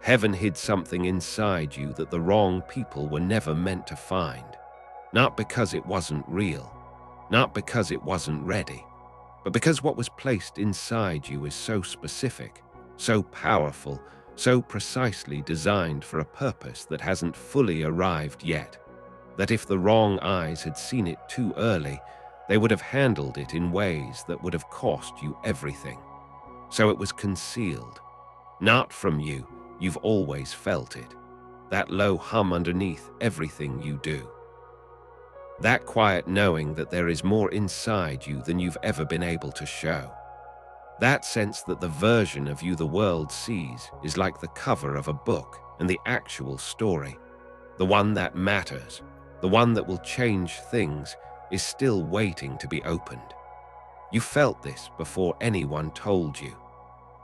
Heaven hid something inside you that the wrong people were never meant to find. Not because it wasn't real, not because it wasn't ready, but because what was placed inside you is so specific, so powerful, so precisely designed for a purpose that hasn't fully arrived yet, that if the wrong eyes had seen it too early, they would have handled it in ways that would have cost you everything. So it was concealed. Not from you, you've always felt it. That low hum underneath everything you do. That quiet knowing that there is more inside you than you've ever been able to show. That sense that the version of you the world sees is like the cover of a book, and the actual story, the one that matters, the one that will change things, is still waiting to be opened. You felt this before anyone told you.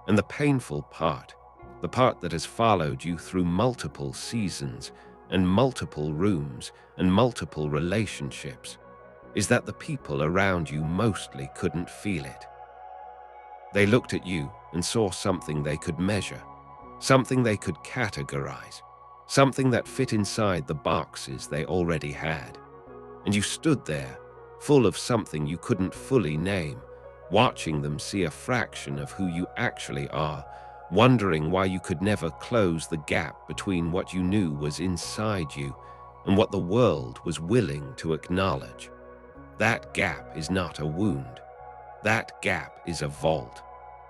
And the painful part, the part that has followed you through multiple seasons and multiple rooms and multiple relationships, is that the people around you mostly couldn't feel it. They looked at you and saw something they could measure, something they could categorize, something that fit inside the boxes they already had. And you stood there, full of something you couldn't fully name, watching them see a fraction of who you actually are, wondering why you could never close the gap between what you knew was inside you and what the world was willing to acknowledge. That gap is not a wound. That gap is a vault,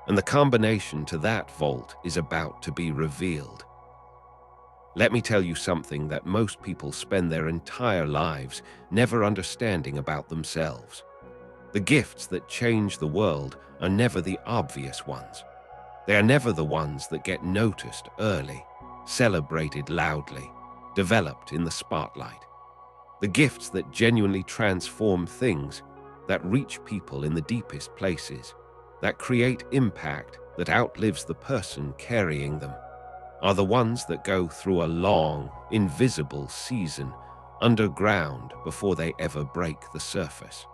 and the combination to that vault is about to be revealed. Let me tell you something that most people spend their entire lives never understanding about themselves. The gifts that change the world are never the obvious ones. They are never the ones that get noticed early, celebrated loudly, developed in the spotlight. The gifts that genuinely transform things, that reach people in the deepest places, that create impact that outlives the person carrying them, are the ones that go through a long, invisible season underground before they ever break the surface.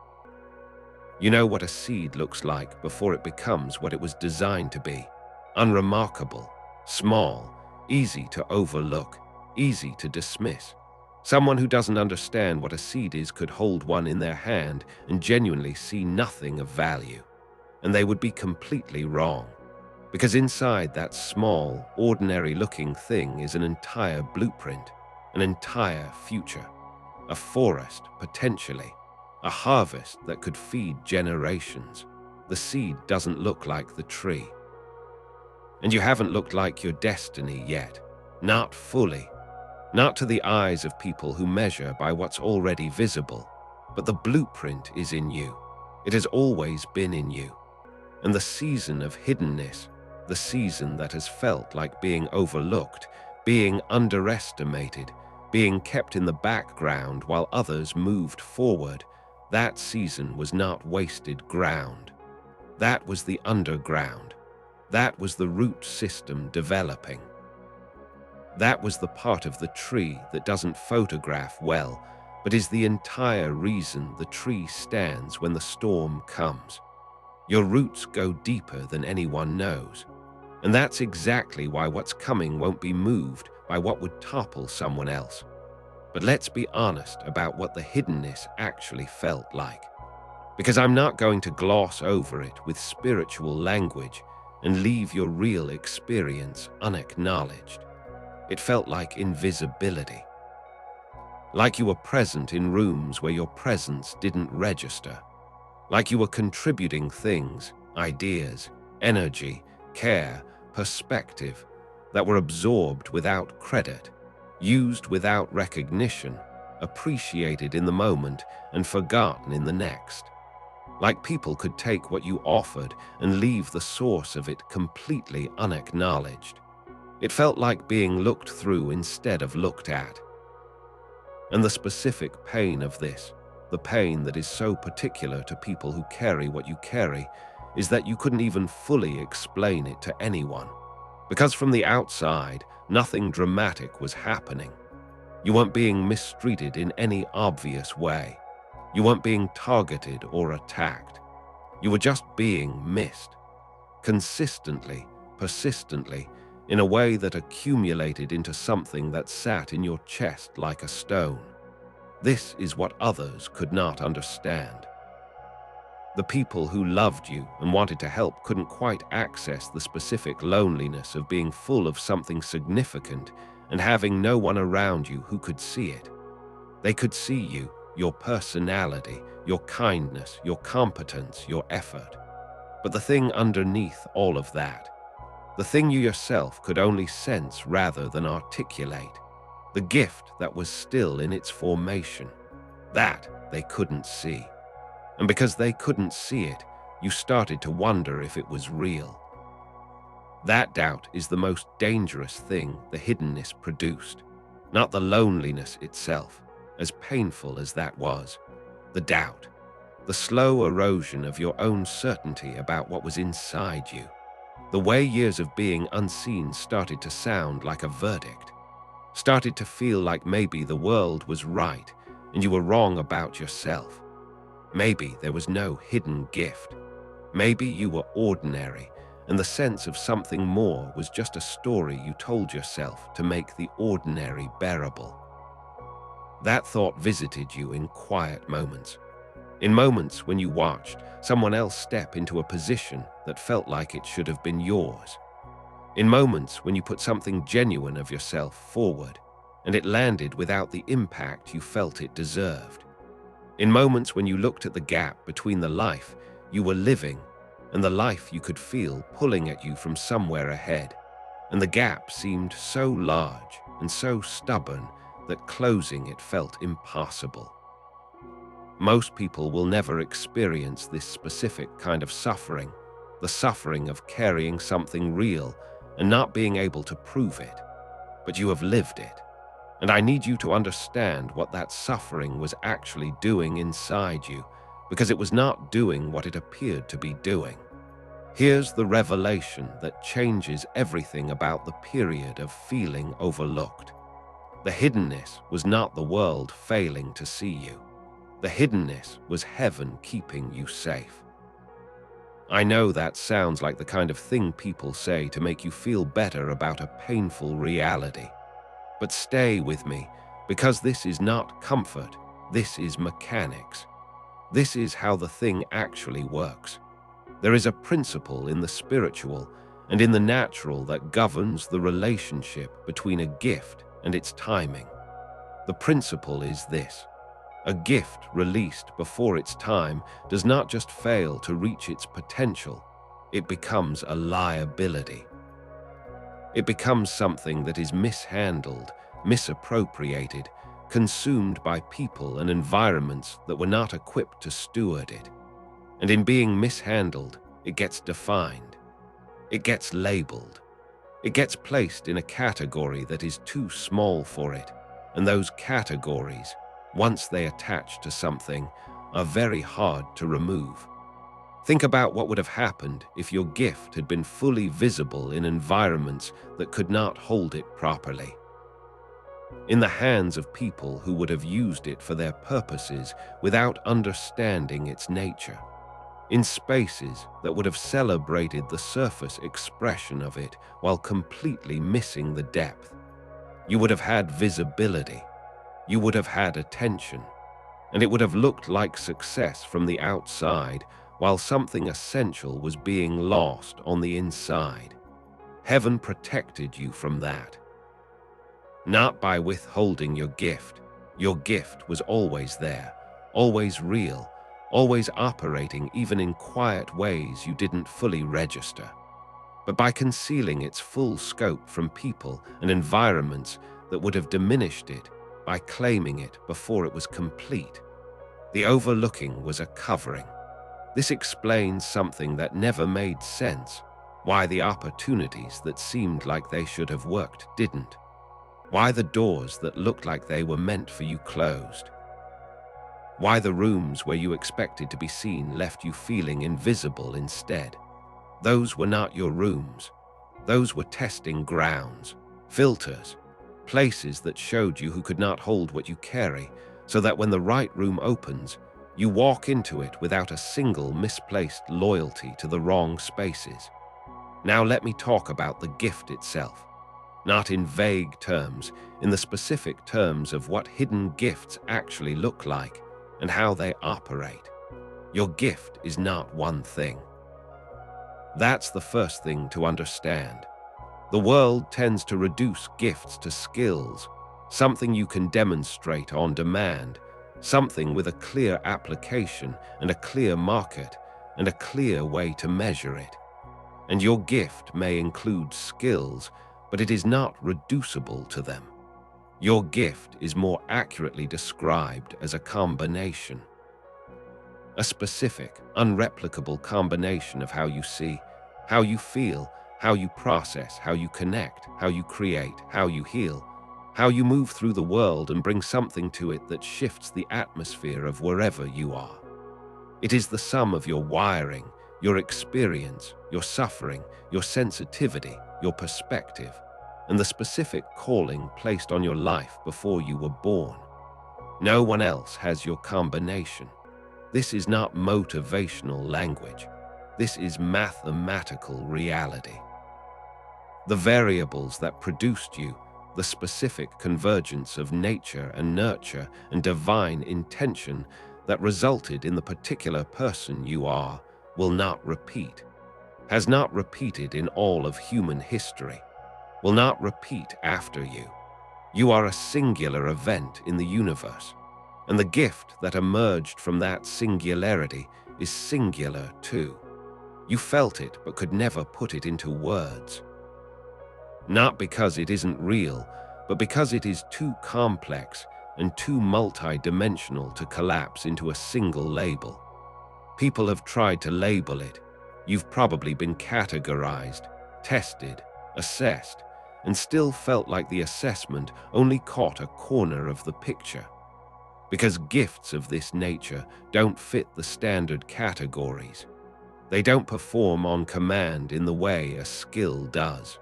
You know what a seed looks like before it becomes what it was designed to be: unremarkable, small, easy to overlook, easy to dismiss. Someone who doesn't understand what a seed is could hold one in their hand and genuinely see nothing of value. And they would be completely wrong. Because inside that small, ordinary-looking thing is an entire blueprint, an entire future, a forest, potentially, a harvest that could feed generations. The seed doesn't look like the tree. And you haven't looked like your destiny yet, not fully. Not to the eyes of people who measure by what's already visible, but the blueprint is in you. It has always been in you. And the season of hiddenness, the season that has felt like being overlooked, being underestimated, being kept in the background while others moved forward, that season was not wasted ground. That was the underground. That was the root system developing. That was the part of the tree that doesn't photograph well, but is the entire reason the tree stands when the storm comes. Your roots go deeper than anyone knows. And that's exactly why what's coming won't be moved by what would topple someone else. But let's be honest about what the hiddenness actually felt like. Because I'm not going to gloss over it with spiritual language and leave your real experience unacknowledged. It felt like invisibility. Like you were present in rooms where your presence didn't register. Like you were contributing things, ideas, energy, care, perspective that were absorbed without credit, used without recognition, appreciated in the moment and forgotten in the next. Like people could take what you offered and leave the source of it completely unacknowledged. It felt like being looked through instead of looked at. And the specific pain of this, the pain that is so particular to people who carry what you carry, is that you couldn't even fully explain it to anyone. Because from the outside, nothing dramatic was happening. You weren't being mistreated in any obvious way. You weren't being targeted or attacked. You were just being missed. Consistently, persistently, in a way that accumulated into something that sat in your chest like a stone. This is what others could not understand. The people who loved you and wanted to help couldn't quite access the specific loneliness of being full of something significant and having no one around you who could see it. They could see you, your personality, your kindness, your competence, your effort. But the thing underneath all of that, the thing you yourself could only sense rather than articulate, the gift that was still in its formation, that they couldn't see. And because they couldn't see it, you started to wonder if it was real. That doubt is the most dangerous thing the hiddenness produced, not the loneliness itself, as painful as that was. The doubt, the slow erosion of your own certainty about what was inside you, the way years of being unseen started to sound like a verdict, started to feel like maybe the world was right and you were wrong about yourself. Maybe there was no hidden gift. Maybe you were ordinary, and the sense of something more was just a story you told yourself to make the ordinary bearable. That thought visited you in quiet moments. In moments when you watched someone else step into a position that felt like it should have been yours. In moments when you put something genuine of yourself forward, and it landed without the impact you felt it deserved. In moments when you looked at the gap between the life you were living and the life you could feel pulling at you from somewhere ahead, and the gap seemed so large and so stubborn that closing it felt impossible. Most people will never experience this specific kind of suffering, the suffering of carrying something real and not being able to prove it, but you have lived it. And I need you to understand what that suffering was actually doing inside you, because it was not doing what it appeared to be doing. Here's the revelation that changes everything about the period of feeling overlooked. The hiddenness was not the world failing to see you. The hiddenness was heaven keeping you safe. I know that sounds like the kind of thing people say to make you feel better about a painful reality. But stay with me, because this is not comfort, this is mechanics. This is how the thing actually works. There is a principle in the spiritual and in the natural that governs the relationship between a gift and its timing. The principle is this: a gift released before its time does not just fail to reach its potential, it becomes a liability. It becomes something that is mishandled, misappropriated, consumed by people and environments that were not equipped to steward it. And in being mishandled, it gets defined. It gets labeled. It gets placed in a category that is too small for it. And those categories, once they attach to something, are very hard to remove. Think about what would have happened if your gift had been fully visible in environments that could not hold it properly. In the hands of people who would have used it for their purposes without understanding its nature. In spaces that would have celebrated the surface expression of it while completely missing the depth. You would have had visibility. You would have had attention. And it would have looked like success from the outside, while something essential was being lost on the inside. Heaven protected you from that. Not by withholding your gift. Your gift was always there, always real, always operating even in quiet ways you didn't fully register. But by concealing its full scope from people and environments that would have diminished it, by claiming it before it was complete. The overlooking was a covering. This explains something that never made sense, why the opportunities that seemed like they should have worked didn't, why the doors that looked like they were meant for you closed, why the rooms where you expected to be seen left you feeling invisible instead. Those were not your rooms. Those were testing grounds, filters, places that showed you who could not hold what you carry, so that when the right room opens, you walk into it without a single misplaced loyalty to the wrong spaces. Now let me talk about the gift itself, not in vague terms, in the specific terms of what hidden gifts actually look like and how they operate. Your gift is not one thing. That's the first thing to understand. The world tends to reduce gifts to skills, something you can demonstrate on demand, something with a clear application and a clear market and a clear way to measure it. And your gift may include skills, but it is not reducible to them. Your gift is more accurately described as a combination. A specific, unreplicable combination of how you see, how you feel, how you process, how you connect, how you create, how you heal, how you move through the world and bring something to it that shifts the atmosphere of wherever you are. It is the sum of your wiring, your experience, your suffering, your sensitivity, your perspective, and the specific calling placed on your life before you were born. No one else has your combination. This is not motivational language. This is mathematical reality. The variables that produced you, the specific convergence of nature and nurture and divine intention that resulted in the particular person you are, will not repeat, has not repeated in all of human history, will not repeat after you. You are a singular event in the universe, and the gift that emerged from that singularity is singular too. You felt it but could never put it into words. Not because it isn't real, but because it is too complex and too multi-dimensional to collapse into a single label. People have tried to label it. You've probably been categorized, tested, assessed, and still felt like the assessment only caught a corner of the picture. Because gifts of this nature don't fit the standard categories. They don't perform on command in the way a skill does.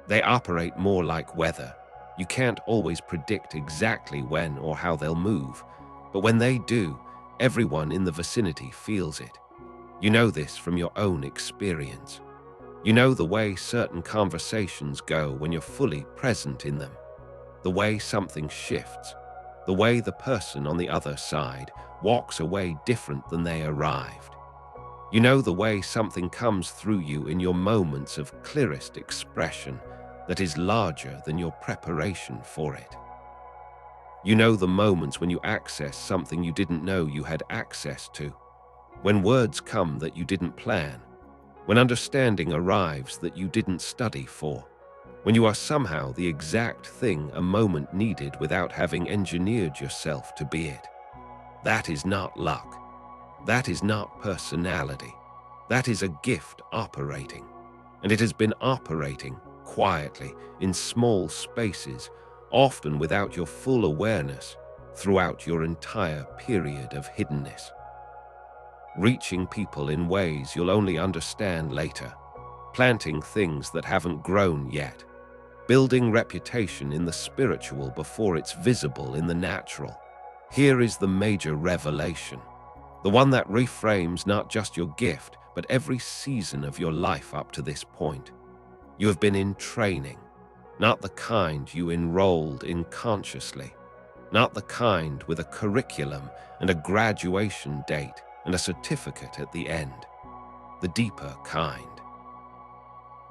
They operate more like weather. You can't always predict exactly when or how they'll move, but when they do, everyone in the vicinity feels it. You know this from your own experience. You know the way certain conversations go when you're fully present in them, the way something shifts, the way the person on the other side walks away different than they arrived. You know the way something comes through you in your moments of clearest expression that is larger than your preparation for it. You know the moments when you access something you didn't know you had access to, when words come that you didn't plan, when understanding arrives that you didn't study for, when you are somehow the exact thing a moment needed without having engineered yourself to be it. That is not luck. That is not personality. That is a gift operating. And it has been operating quietly in small spaces, often without your full awareness, throughout your entire period of hiddenness. Reaching people in ways you'll only understand later, planting things that haven't grown yet, building reputation in the spiritual before it's visible in the natural. Here is the major revelation, the one that reframes not just your gift, but every season of your life up to this point. You have been in training, not the kind you enrolled in consciously, not the kind with a curriculum and a graduation date and a certificate at the end, the deeper kind.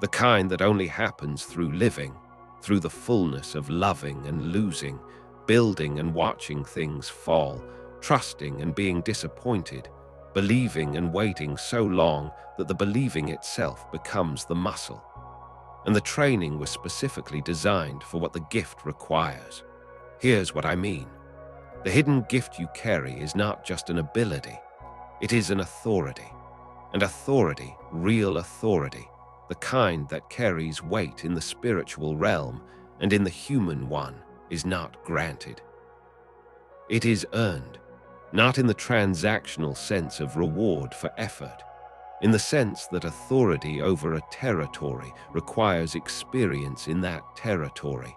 The kind that only happens through living, through the fullness of loving and losing, building and watching things fall, trusting and being disappointed, believing and waiting so long that the believing itself becomes the muscle. And the training was specifically designed for what the gift requires. Here's what I mean. The hidden gift you carry is not just an ability, it is an authority. And authority, real authority, the kind that carries weight in the spiritual realm and in the human one, is not granted. It is earned, not in the transactional sense of reward for effort, in the sense that authority over a territory requires experience in that territory.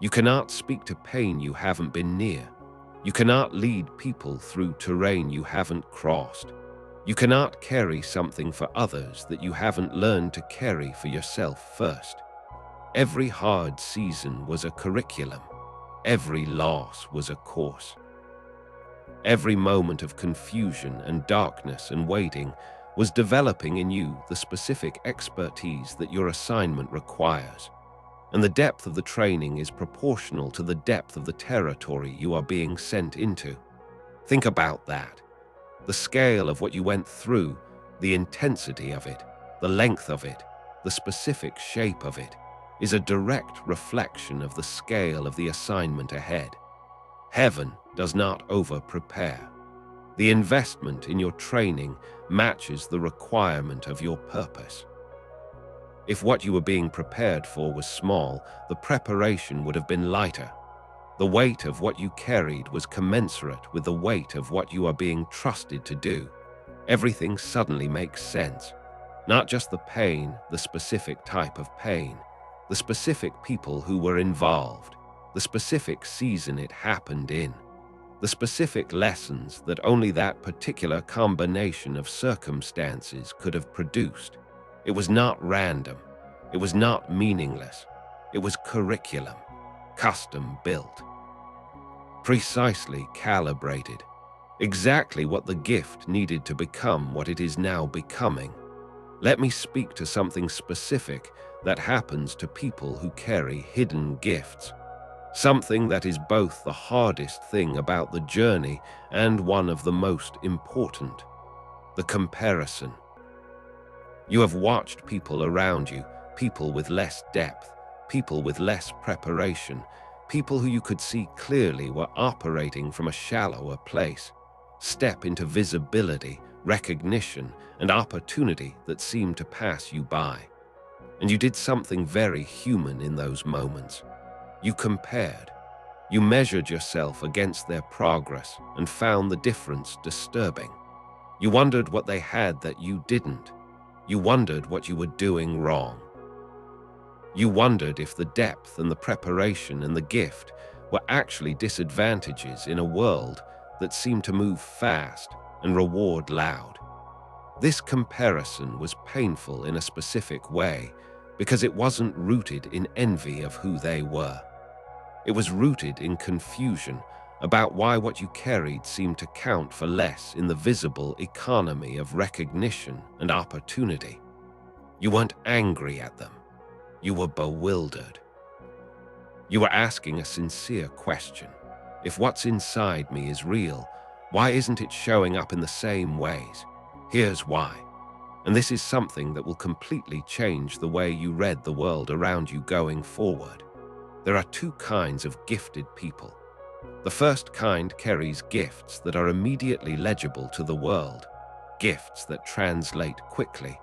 You cannot speak to pain you haven't been near. You cannot lead people through terrain you haven't crossed. You cannot carry something for others that you haven't learned to carry for yourself first. Every hard season was a curriculum. Every loss was a course. Every moment of confusion and darkness and waiting was developing in you the specific expertise that your assignment requires. And the depth of the training is proportional to the depth of the territory you are being sent into. Think about that. The scale of what you went through, the intensity of it, the length of it, the specific shape of it, is a direct reflection of the scale of the assignment ahead. Heaven does not over-prepare. The investment in your training matches the requirement of your purpose. If what you were being prepared for was small, the preparation would have been lighter. The weight of what you carried was commensurate with the weight of what you are being trusted to do. Everything suddenly makes sense. Not just the pain, the specific type of pain, the specific people who were involved, the specific season it happened in, the specific lessons that only that particular combination of circumstances could have produced. It was not random. It was not meaningless. It was curriculum, custom built, precisely calibrated, exactly what the gift needed to become what it is now becoming. Let me speak to something specific that happens to people who carry hidden gifts, something that is both the hardest thing about the journey and one of the most important: the comparison. You have watched people around you, people with less depth, people with less preparation, people who you could see clearly were operating from a shallower place, step into visibility, recognition, and opportunity that seemed to pass you by. And you did something very human in those moments. You compared. You measured yourself against their progress and found the difference disturbing. You wondered what they had that you didn't. You wondered what you were doing wrong. You wondered if the depth and the preparation and the gift were actually disadvantages in a world that seemed to move fast and reward loud. This comparison was painful in a specific way because it wasn't rooted in envy of who they were. It was rooted in confusion about why what you carried seemed to count for less in the visible economy of recognition and opportunity. You weren't angry at them. You were bewildered. You were asking a sincere question. If what's inside me is real, why isn't it showing up in the same ways? Here's why. And this is something that will completely change the way you read the world around you going forward. There are two kinds of gifted people. The first kind carries gifts that are immediately legible to the world, gifts that translate quickly,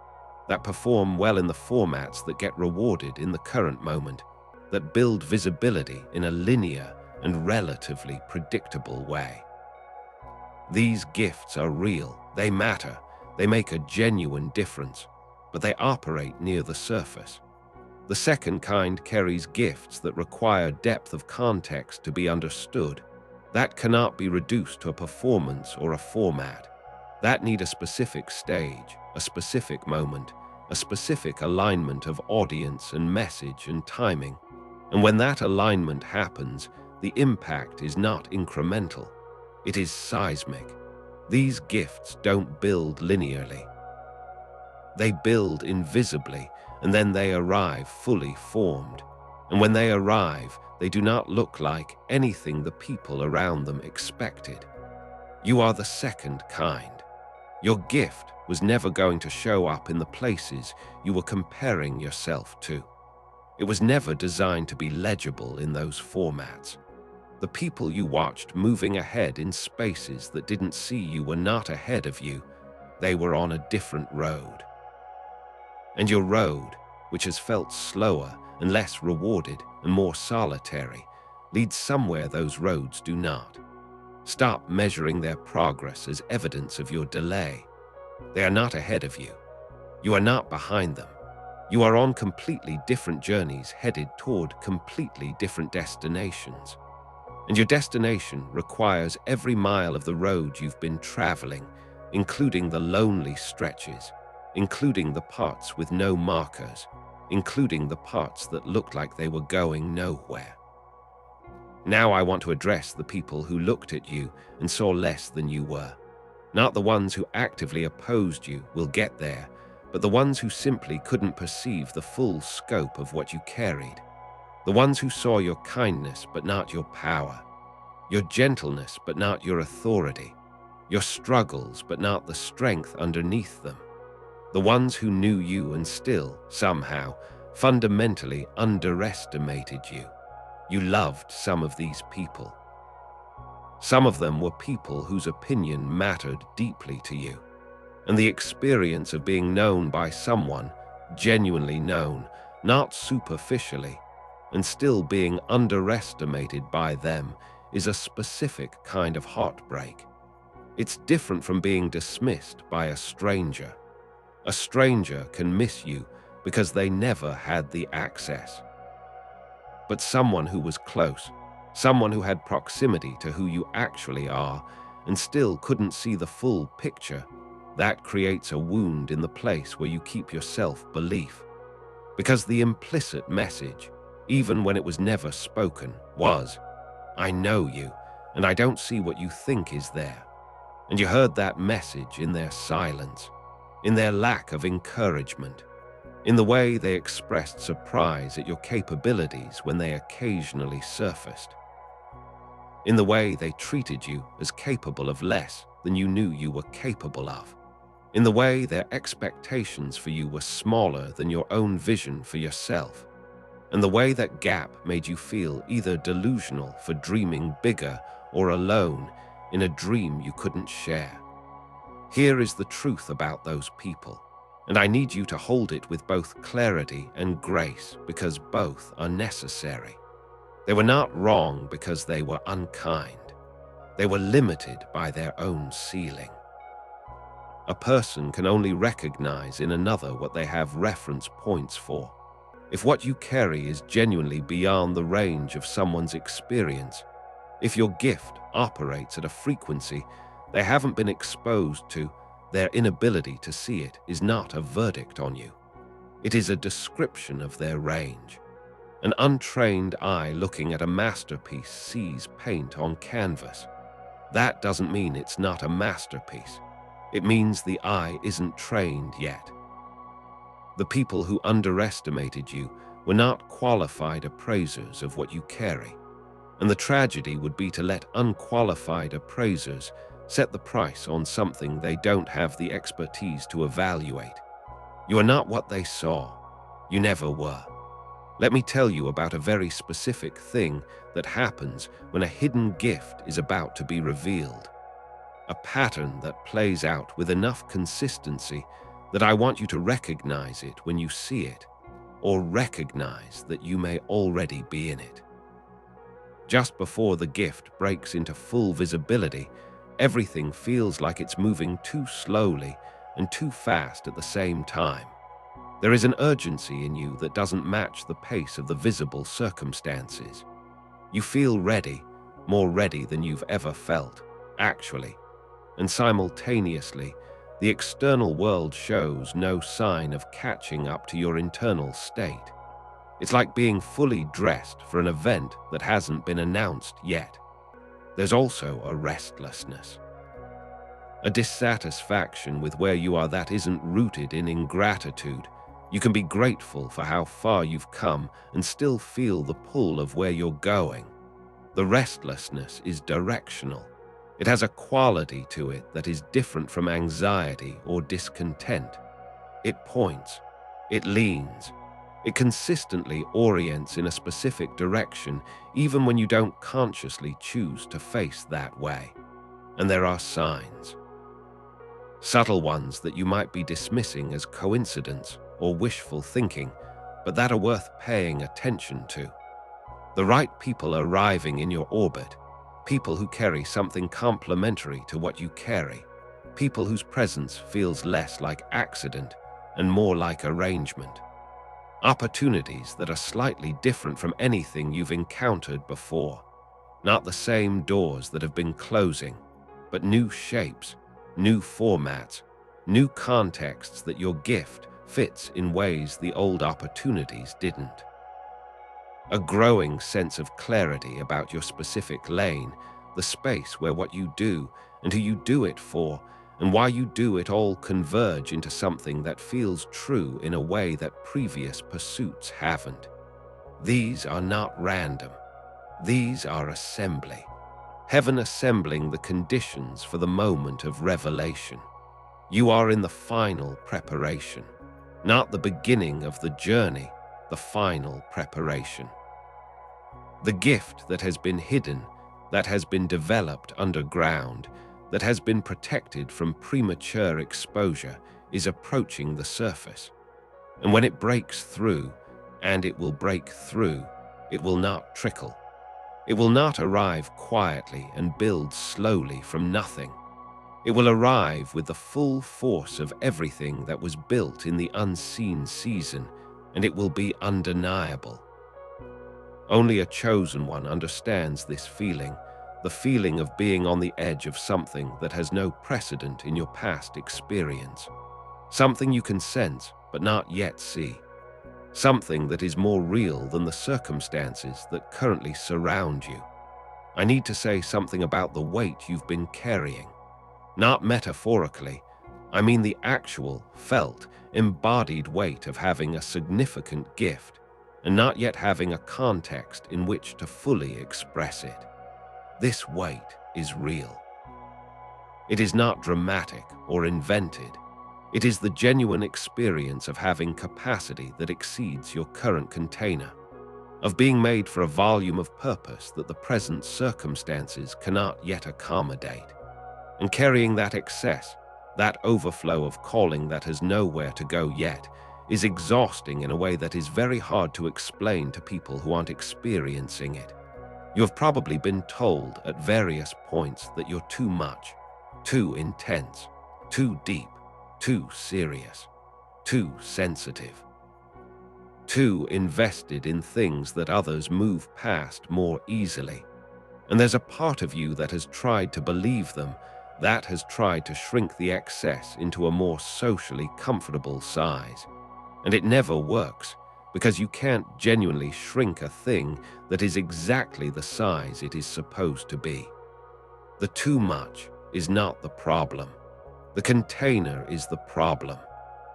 that perform well in the formats that get rewarded in the current moment, that build visibility in a linear and relatively predictable way. These gifts are real, they matter, they make a genuine difference, but they operate near the surface. The second kind carries gifts that require depth of context to be understood. That cannot be reduced to a performance or a format. That need a specific stage, a specific moment, a specific alignment of audience and message and timing. And when that alignment happens, the impact is not incremental. It is seismic. These gifts don't build linearly. They build invisibly, and then they arrive fully formed. And when they arrive, they do not look like anything the people around them expected. You are the second kind. Your gift was never going to show up in the places you were comparing yourself to. It was never designed to be legible in those formats. The people you watched moving ahead in spaces that didn't see you were not ahead of you. They were on a different road. And your road, which has felt slower and less rewarded and more solitary, leads somewhere those roads do not. Stop measuring their progress as evidence of your delay. They are not ahead of you. You are not behind them. You are on completely different journeys headed toward completely different destinations. And your destination requires every mile of the road you've been traveling, including the lonely stretches, including the parts with no markers, including the parts that looked like they were going nowhere. Now I want to address the people who looked at you and saw less than you were. Not the ones who actively opposed you, will get there, but the ones who simply couldn't perceive the full scope of what you carried. The ones who saw your kindness but not your power, your gentleness but not your authority, your struggles but not the strength underneath them. The ones who knew you and still, somehow, fundamentally underestimated you. You loved some of these people. Some of them were people whose opinion mattered deeply to you. And the experience of being known by someone, genuinely known, not superficially, and still being underestimated by them is a specific kind of heartbreak. It's different from being dismissed by a stranger. A stranger can miss you because they never had the access. But someone who was close, someone who had proximity to who you actually are and still couldn't see the full picture, that creates a wound in the place where you keep your self-belief. Because the implicit message, even when it was never spoken, was, I know you, and I don't see what you think is there. And you heard that message in their silence, in their lack of encouragement, in the way they expressed surprise at your capabilities when they occasionally surfaced, in the way they treated you as capable of less than you knew you were capable of, in the way their expectations for you were smaller than your own vision for yourself, and the way that gap made you feel either delusional for dreaming bigger or alone in a dream you couldn't share. Here is the truth about those people, and I need you to hold it with both clarity and grace because both are necessary. They were not wrong because they were unkind. They were limited by their own ceiling. A person can only recognize in another what they have reference points for. If what you carry is genuinely beyond the range of someone's experience, if your gift operates at a frequency they haven't been exposed to, their inability to see it is not a verdict on you. It is a description of their range. An untrained eye looking at a masterpiece sees paint on canvas. That doesn't mean it's not a masterpiece. It means the eye isn't trained yet. The people who underestimated you were not qualified appraisers of what you carry, and the tragedy would be to let unqualified appraisers set the price on something they don't have the expertise to evaluate. You are not what they saw. You never were. Let me tell you about a very specific thing that happens when a hidden gift is about to be revealed. A pattern that plays out with enough consistency that I want you to recognize it when you see it, or recognize that you may already be in it. Just before the gift breaks into full visibility, everything feels like it's moving too slowly and too fast at the same time. There is an urgency in you that doesn't match the pace of the visible circumstances. You feel ready, more ready than you've ever felt, actually. And simultaneously, the external world shows no sign of catching up to your internal state. It's like being fully dressed for an event that hasn't been announced yet. There's also a restlessness, a dissatisfaction with where you are that isn't rooted in ingratitude. You can be grateful for how far you've come and still feel the pull of where you're going. The restlessness is directional. It has a quality to it that is different from anxiety or discontent. It points, it leans, it consistently orients in a specific direction, even when you don't consciously choose to face that way. And there are signs. Subtle ones that you might be dismissing as coincidence or wishful thinking, but that are worth paying attention to. The right people arriving in your orbit, people who carry something complementary to what you carry, people whose presence feels less like accident and more like arrangement. Opportunities that are slightly different from anything you've encountered before. Not the same doors that have been closing, but new shapes, new formats, new contexts that your gift fits in ways the old opportunities didn't. A growing sense of clarity about your specific lane, the space where what you do and who you do it for and why you do it all converge into something that feels true in a way that previous pursuits haven't. These are not random. These are assembly. Heaven assembling the conditions for the moment of revelation. You are in the final preparation, not the beginning of the journey, the final preparation. The gift that has been hidden, that has been developed underground, that has been protected from premature exposure is approaching the surface. And when it breaks through, and it will break through, it will not trickle. It will not arrive quietly and build slowly from nothing. It will arrive with the full force of everything that was built in the unseen season, and it will be undeniable. Only a chosen one understands this feeling, the feeling of being on the edge of something that has no precedent in your past experience. Something you can sense but not yet see. Something that is more real than the circumstances that currently surround you. I need to say something about the weight you've been carrying. Not metaphorically, I mean the actual, felt, embodied weight of having a significant gift and not yet having a context in which to fully express it. This weight is real. It is not dramatic or invented. It is the genuine experience of having capacity that exceeds your current container, of being made for a volume of purpose that the present circumstances cannot yet accommodate, and carrying that excess, that overflow of calling that has nowhere to go yet, is exhausting in a way that is very hard to explain to people who aren't experiencing it. You have probably been told at various points that you're too much, too intense, too deep, too serious, too sensitive, too invested in things that others move past more easily. And there's a part of you that has tried to believe them, that has tried to shrink the excess into a more socially comfortable size. And it never works, because you can't genuinely shrink a thing that is exactly the size it is supposed to be. The too much is not the problem. The container is the problem,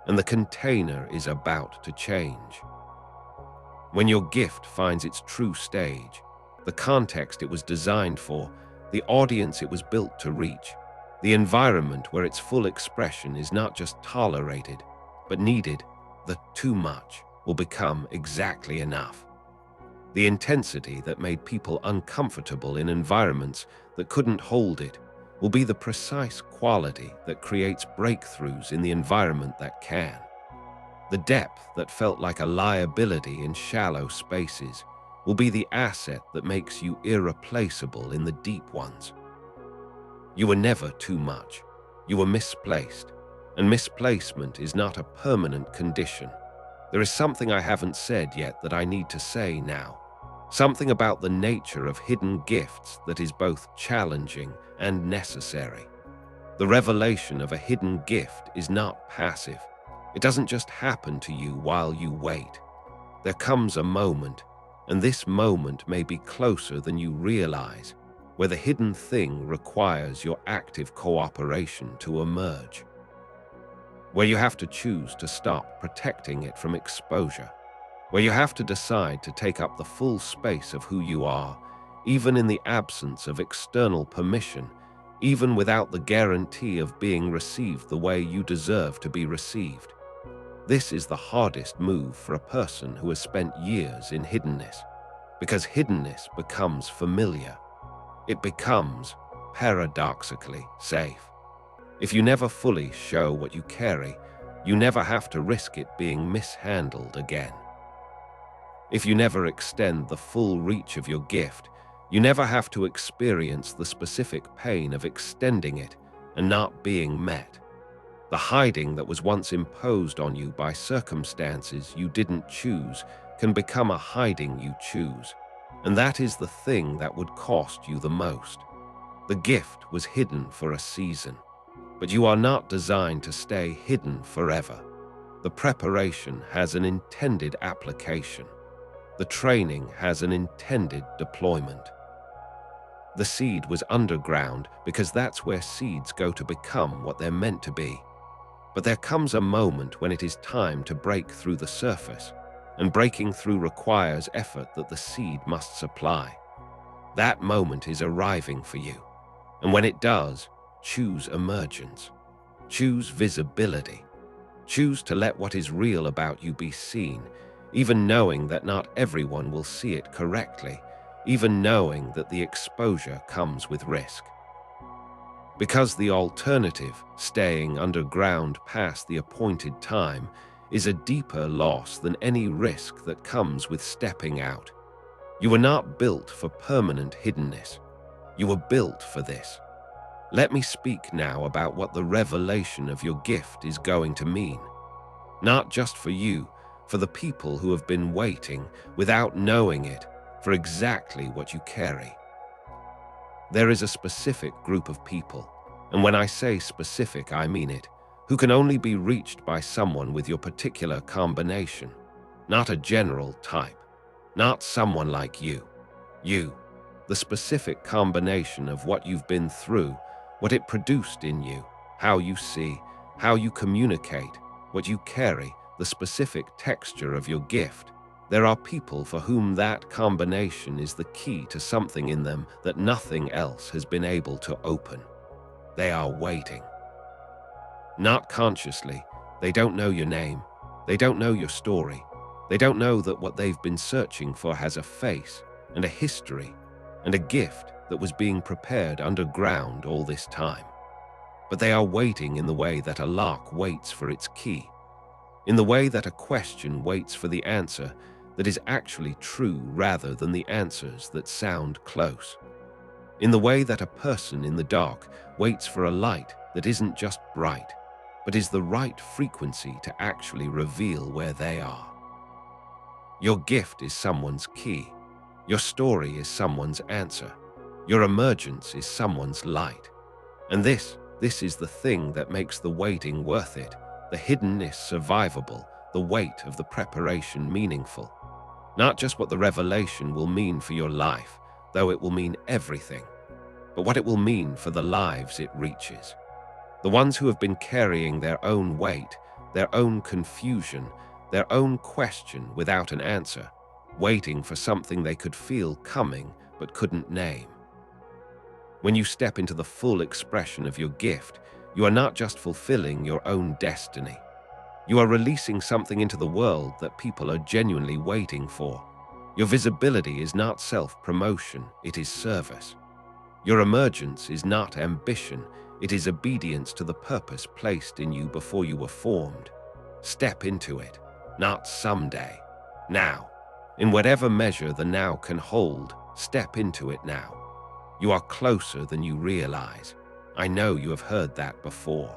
and the container is about to change. When your gift finds its true stage, the context it was designed for, the audience it was built to reach, the environment where its full expression is not just tolerated, but needed, the too much will become exactly enough. The intensity that made people uncomfortable in environments that couldn't hold it will be the precise quality that creates breakthroughs in the environment that can. The depth that felt like a liability in shallow spaces will be the asset that makes you irreplaceable in the deep ones. You were never too much. You were misplaced, and misplacement is not a permanent condition. There is something I haven't said yet that I need to say now. Something about the nature of hidden gifts that is both challenging and necessary. The revelation of a hidden gift is not passive. It doesn't just happen to you while you wait. There comes a moment, and this moment may be closer than you realize, where the hidden thing requires your active cooperation to emerge. Where you have to choose to stop protecting it from exposure. Where you have to decide to take up the full space of who you are, even in the absence of external permission, even without the guarantee of being received the way you deserve to be received. This is the hardest move for a person who has spent years in hiddenness, because hiddenness becomes familiar. It becomes, paradoxically, safe. If you never fully show what you carry, you never have to risk it being mishandled again. If you never extend the full reach of your gift, you never have to experience the specific pain of extending it and not being met. The hiding that was once imposed on you by circumstances you didn't choose can become a hiding you choose, and that is the thing that would cost you the most. The gift was hidden for a season. But you are not designed to stay hidden forever. The preparation has an intended application. The training has an intended deployment. The seed was underground because that's where seeds go to become what they're meant to be. But there comes a moment when it is time to break through the surface, and breaking through requires effort that the seed must supply. That moment is arriving for you, and when it does, choose emergence. Choose visibility. Choose to let what is real about you be seen, even knowing that not everyone will see it correctly, even knowing that the exposure comes with risk. Because the alternative, staying underground past the appointed time, is a deeper loss than any risk that comes with stepping out. You were not built for permanent hiddenness. You were built for this. Let me speak now about what the revelation of your gift is going to mean. Not just for you, for the people who have been waiting, without knowing it, for exactly what you carry. There is a specific group of people, and when I say specific, I mean it, who can only be reached by someone with your particular combination, not a general type, not someone like you. You, the specific combination of what you've been through, what it produced in you, how you see, how you communicate, what you carry, the specific texture of your gift. There are people for whom that combination is the key to something in them that nothing else has been able to open. They are waiting. Not consciously. They don't know your name. They don't know your story. They don't know that what they've been searching for has a face and a history and a gift that was being prepared underground all this time. But they are waiting in the way that a lock waits for its key, in the way that a question waits for the answer that is actually true rather than the answers that sound close, in the way that a person in the dark waits for a light that isn't just bright, but is the right frequency to actually reveal where they are. Your gift is someone's key. Your story is someone's answer. Your emergence is someone's light. And this is the thing that makes the waiting worth it, the hiddenness survivable, the weight of the preparation meaningful. Not just what the revelation will mean for your life, though it will mean everything, but what it will mean for the lives it reaches. The ones who have been carrying their own weight, their own confusion, their own question without an answer, waiting for something they could feel coming but couldn't name. When you step into the full expression of your gift, you are not just fulfilling your own destiny. You are releasing something into the world that people are genuinely waiting for. Your visibility is not self-promotion, it is service. Your emergence is not ambition, it is obedience to the purpose placed in you before you were formed. Step into it, not someday. Now. In whatever measure the now can hold, step into it now. You are closer than you realize. I know you have heard that before.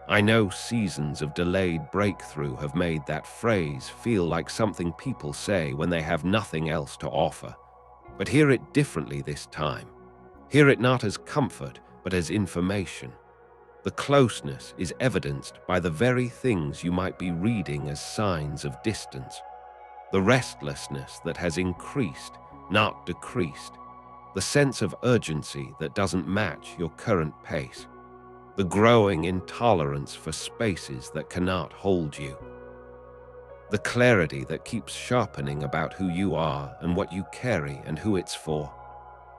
I know seasons of delayed breakthrough have made that phrase feel like something people say when they have nothing else to offer. But hear it differently this time. Hear it not as comfort, but as information. The closeness is evidenced by the very things you might be reading as signs of distance. The restlessness that has increased, not decreased. The sense of urgency that doesn't match your current pace. The growing intolerance for spaces that cannot hold you. The clarity that keeps sharpening about who you are and what you carry and who it's for.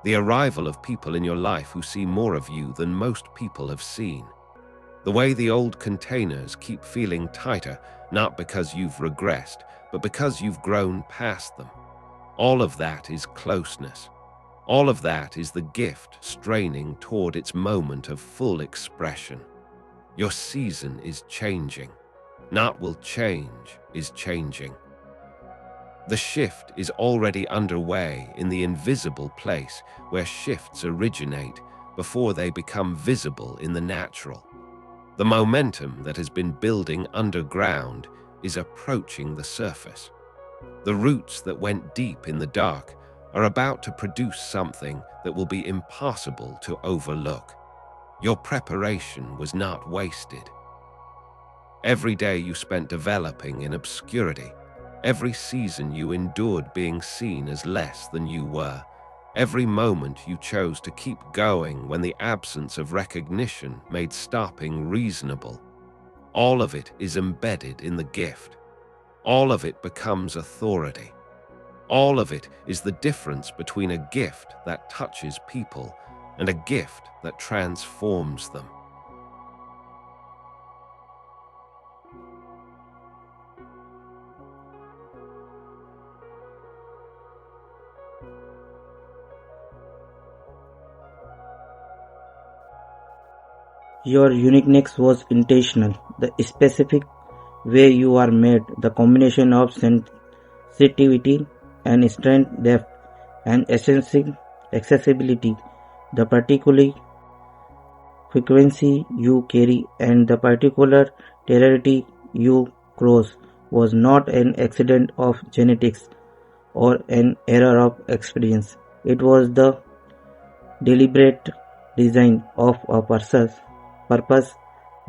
The arrival of people in your life who see more of you than most people have seen. The way the old containers keep feeling tighter, not because you've regressed, but because you've grown past them. All of that is closeness. All of that is the gift straining toward its moment of full expression. Your season is changing. Not will change, is changing. The shift is already underway in the invisible place where shifts originate before they become visible in the natural. The momentum that has been building underground is approaching the surface. The roots that went deep in the dark are about to produce something that will be impossible to overlook. Your preparation was not wasted. Every day you spent developing in obscurity, every season you endured being seen as less than you were, every moment you chose to keep going when the absence of recognition made stopping reasonable, all of it is embedded in the gift. All of it becomes authority. All of it is the difference between a gift that touches people and a gift that transforms them. Your uniqueness was intentional. The specific way you are made, the combination of sensitivity and strength, depth and accessibility, the particular frequency you carry and the particular territory you cross was not an accident of genetics or an error of experience. It was the deliberate design of a purpose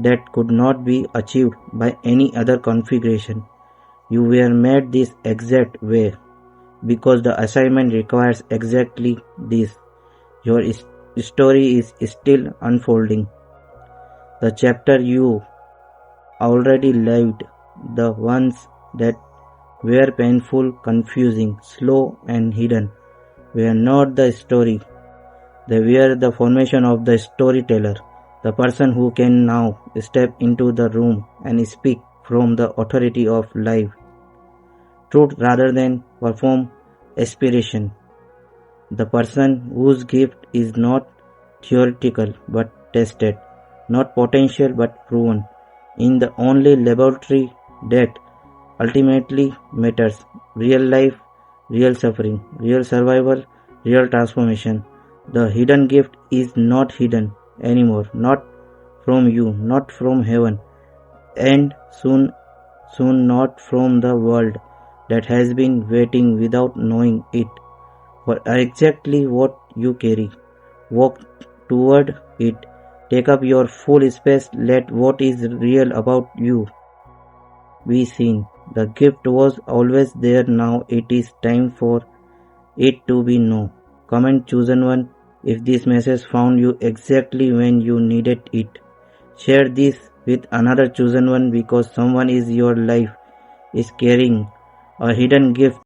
that could not be achieved by any other configuration. You were made this exact way because the assignment requires exactly this. Your story is still unfolding. The chapter you already lived, the ones that were painful, confusing, slow, and hidden, were not the story. They were the formation of the storyteller, the person who can now step into the room and speak from the authority of life, truth rather than perform aspiration. The person whose gift is not theoretical but tested, not potential but proven, in the only laboratory that ultimately matters: real life, real suffering, real survival, real transformation. The hidden gift is not hidden anymore, not from you, not from heaven, and soon not from the world that has been waiting without knowing it for exactly what you carry. Walk toward it. Take up your full space. Let what is real about you be seen. The gift was always there. Now it is time for it to be known. Comment chosen one if this message found you exactly when you needed it. Share this with another chosen one because someone is your life is carrying a hidden gift